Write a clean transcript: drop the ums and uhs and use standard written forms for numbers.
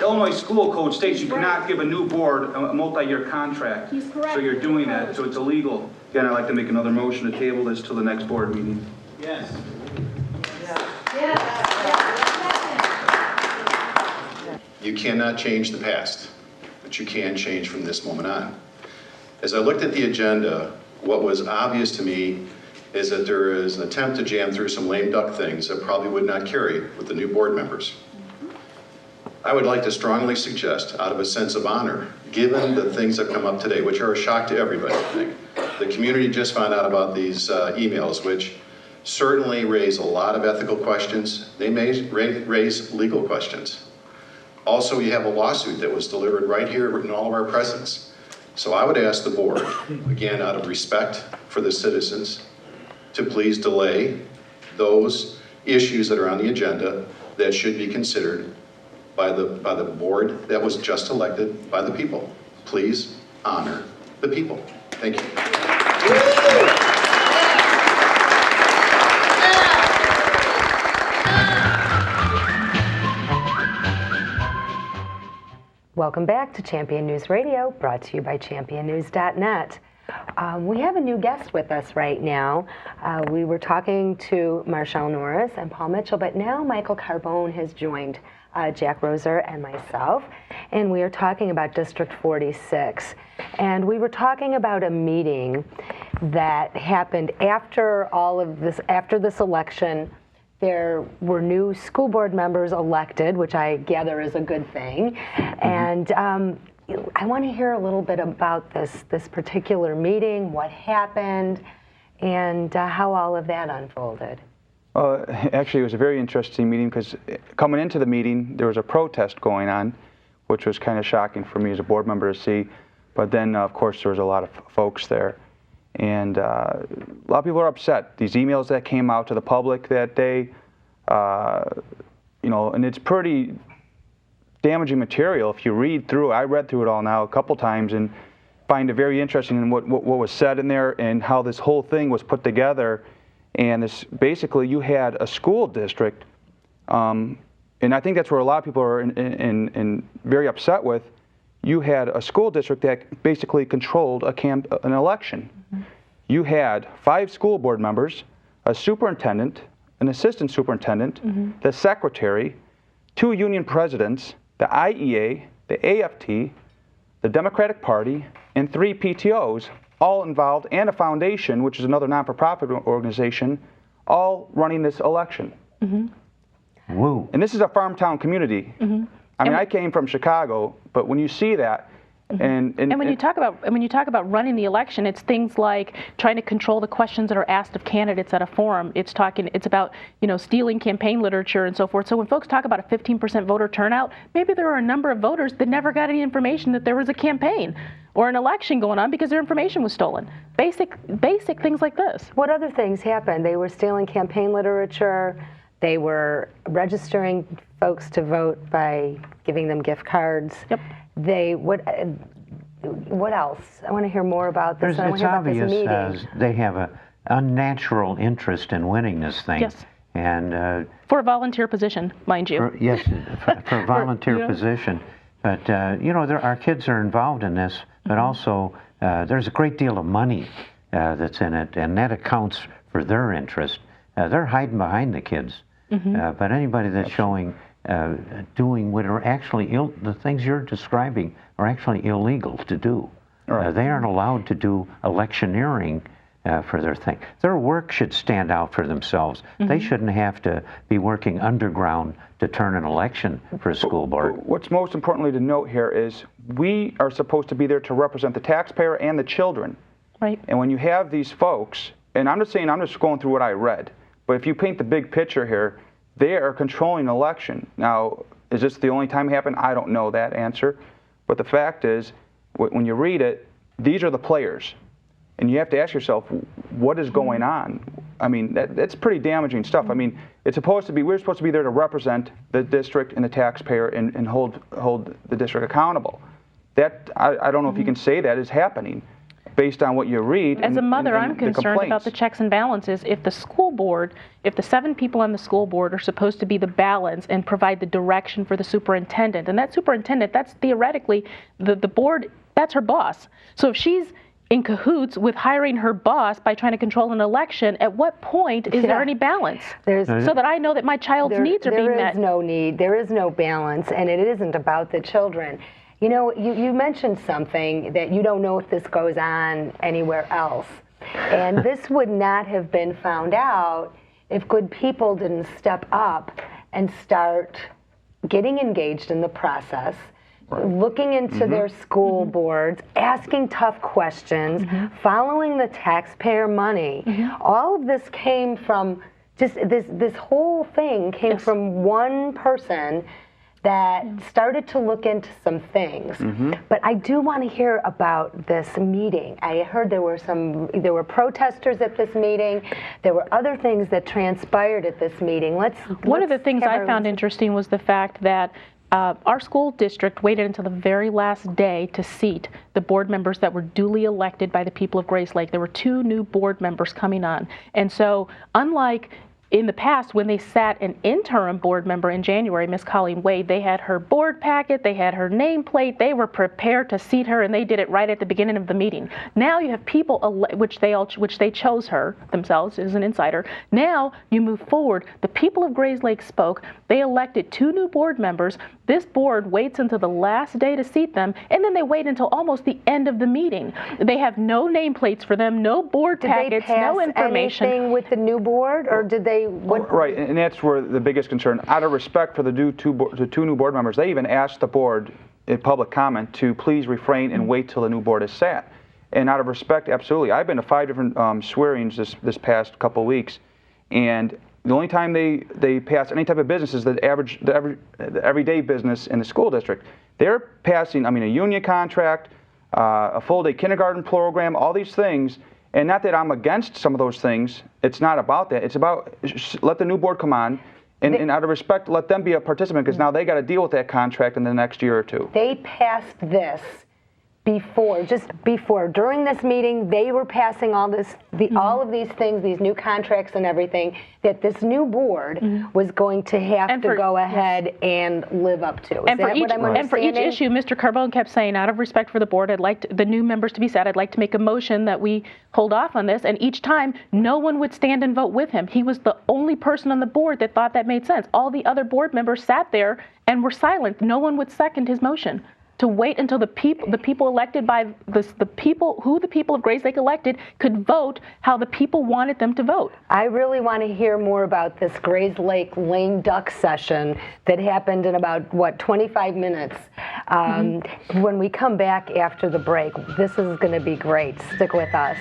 Illinois school code states you cannot give a new board a multi-year contract. He's correct. So you're doing that, so it's illegal. Again, I'd like to make another motion to table this till the next board meeting. Yes. You cannot change the past, but you can change from this moment on. As I looked at the agenda, what was obvious to me is that there is an attempt to jam through some lame duck things that probably would not carry with the new board members. I would like to strongly suggest, out of a sense of honor, given the things that come up today, which are a shock to everybody, I think. The community just found out about these emails, which certainly raise a lot of ethical questions. They may raise legal questions. Also, you have a lawsuit that was delivered right here in all of our presence. So I would ask the board, again, out of respect for the citizens, to please delay those issues that are on the agenda that should be considered by the board that was just elected by the people. Please honor the people. Thank you. Welcome back to Champion News Radio, brought to you by championnews.net. We have a new guest with us right now. We were talking to Marshall Norris and Paul Mitchell, but now Michael Carbone has joined Jack Roeser and myself, and we are talking about District 46. And we were talking about a meeting that happened after all of this, after this election. There were new school board members elected, which I gather is a good thing. And I want to hear a little bit about this particular meeting, what happened, and how all of that unfolded. Actually, it was a very interesting meeting because coming into the meeting, there was a protest going on, which was kind of shocking for me as a board member to see. But then, of course, there was a lot of folks there. And a lot of people are upset. These emails that came out to the public that day, you know, and it's pretty damaging material. If you read through, I read through it all now a couple times and find it very interesting in what was said in there and how this whole thing was put together. And this, basically, you had a school district, and I think that's where a lot of people are very upset with. You had a school district that basically controlled an election. Mm-hmm. You had 5 school board members, a superintendent, an assistant superintendent, mm-hmm. the secretary, 2 union presidents, the IEA, the AFT, the Democratic Party, and 3 PTOs, all involved, and a foundation, which is another non-for-profit organization, all running this election. Mm-hmm. Woo. And this is a farm town community. Mm-hmm. I mean, I came from Chicago, but when you see that, mm-hmm. and when you talk about running the election, it's things like trying to control the questions that are asked of candidates at a forum. It's about, you know, stealing campaign literature and so forth. So when folks talk about a 15% voter turnout, maybe there are a number of voters that never got any information that there was a campaign or an election going on because their information was stolen. Basic things like this. What other things happened? They were stealing campaign literature. They were registering folks to vote by giving them gift cards. Yep. What else? I want to hear more about this. It's obvious they have an unnatural interest in winning this thing. Yes. And for a volunteer position, mind you. Yes, for a volunteer position. But you know, our kids are involved in this, but mm-hmm. also there's a great deal of money that's in it, and that accounts for their interest. They're hiding behind the kids. Mm-hmm. But anybody that's showing, doing what are actually the things you're describing are actually illegal to do. Right. They aren't allowed to do electioneering for their thing. Their work should stand out for themselves. Mm-hmm. They shouldn't have to be working underground to turn an election for a school board. What's most importantly to note here is we are supposed to be there to represent the taxpayer and the children. Right. And when you have these folks, and I'm just going through what I read, but if you paint the big picture here, they are controlling an election. Now, is this the only time it happened? I don't know that answer. But the fact is, when you read it, these are the players. And you have to ask yourself, what is going on? I mean, that's pretty damaging stuff. I mean, we're supposed to be there to represent the district and the taxpayer and hold the district accountable. That, I don't know if you can say that is happening. based on what you read. As a mother, and I'm the concerned about complaints. the checks and balances. If the school board, if the 7 people on the school board are supposed to be the balance and provide the direction for the superintendent, and that superintendent, that's theoretically, the board, that's her boss. So if she's in cahoots with hiring her boss by trying to control an election, at what point is there any balance? So that I know that my child's needs are being met. There is no need, there is no balance, and it isn't about the children. You know, you mentioned something that you don't know if this goes on anywhere else. And this would not have been found out if good people didn't step up and start getting engaged in the process, looking into their school boards, asking tough questions, following the taxpayer money. All of this came from, just this whole thing came from one person that started to look into some things. But I do want to hear about this meeting. I heard there were protesters at this meeting. There were other things that transpired at this meeting. One of the things I found interesting was the fact that our school district waited until the very last day to seat the board members that were duly elected by the people of Grace Lake. There were 2 new board members coming on. And so, unlike in the past, when they sat an interim board member in January, Miss Colleen Wade, they had her board packet, they had her nameplate, they were prepared to seat her, and they did it right at the beginning of the meeting. Now you have people, which they chose her themselves as an insider. Now you move forward. The people of Grays Lake spoke. They elected 2 new board members. This board waits until the last day to seat them, and then they wait until almost the end of the meeting. They have no nameplates for them, no board packets, no information. Did they pass anything with the new board, or did they? Right, and that's where the biggest concern. Out of respect for the 2 new board members, they even asked the board in public comment to please refrain and wait till the new board is sat. And out of respect, absolutely. I've been to 5 different swearings this past couple weeks, and the only time they pass any type of business is the everyday business in the school district. They're passing, I mean, a union contract, a full-day kindergarten program, all these things. And not that I'm against some of those things. It's not about that. It's about let the new board come on, and out of respect, let them be a participant, because now they got to deal with that contract in the next year or 2. They passed this during this meeting. They were passing all all of these things, these new contracts and everything that this new board was going to have to go ahead and live up to. And for each issue, Mr. Carbone kept saying, out of respect for the board, I'd like the new members to be sat. I'd like to make a motion that we hold off on this. And each time, no one would stand and vote with him. He was the only person on the board that thought that made sense. All the other board members sat there and were silent. No one would second his motion. To wait until the people elected by the people of Grays Lake elected could vote how the people wanted them to vote. I really want to hear more about this Grays Lake lame duck session that happened in about 25 minutes. When we come back after the break, this is going to be great. Stick with us.